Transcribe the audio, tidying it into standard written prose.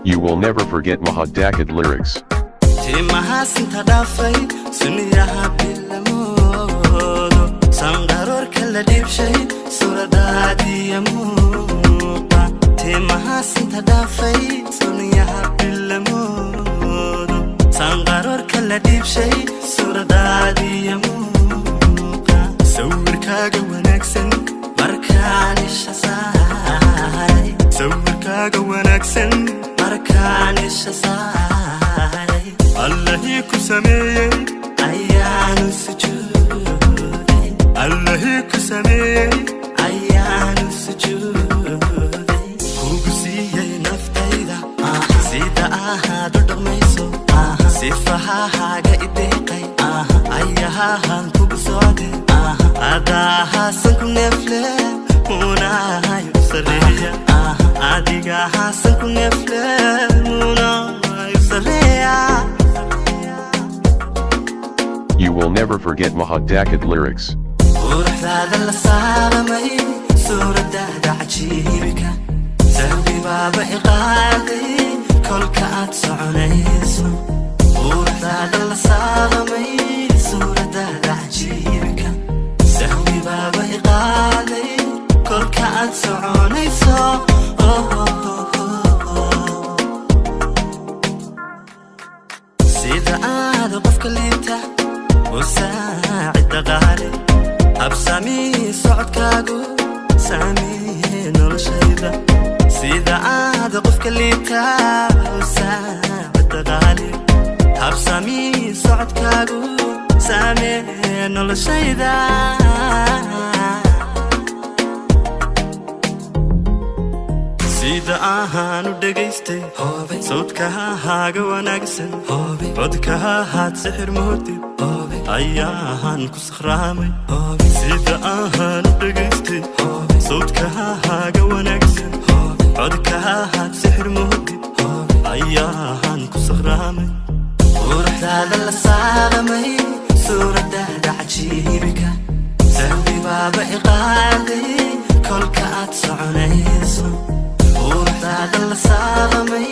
You will never forget Mahadakad lyrics. Timahasinta dhafay suniyaha bilamoodo sangaroor kala dhibshay suuradaadiya muuqa timahasinta dhafay suniyaha bilamoodo sangaroor kala dhibshay suuradaadiya muuqa sawirkaaga wanaagsan markaan isha saaray sawirkaaga wanaagsan markaan isha saaray Allahi kusameeyey ayaanu sujuuday Allahi kusameeyey ayaanu sujuuday kugu siiyey naftayda sida ahaad u dhaqmayso sifahaaga ideeqay ayahaan kugu socday adahaasan ku neefle munahay u sareeya adigahaasan ku neefle munahay u sareeya You will never forget Mahadakad lyrics. Urxada la saaramay suuradaada cajiibka Sahbi baaba iqaaday kolka aad soconayso Urxada la saaramay suuradaada cajiibka Sahbi baaba iqaaday kolka aad soconayso Sida aad qofka liita وساعد غالي أبسامي صعدكاغو سامي نور شيدا سيدا عاد قفك اللي تا وساعد غالي أبسامي صعدكاغو سامي نور شيدا سيدا آهان ودقيستي صوتكا هاقا وناقسن عودكا هات سحر مهدي ayahan ku sakhraamay sida ahaan dhageyste sawdka haaga wanaagsan codka haad sixir muhdi ayahan ku sakhraamay urxada la saaramay suuradaada cajiibka sahbi baaba iqaaday kolka aad soconayso urxada la saaramay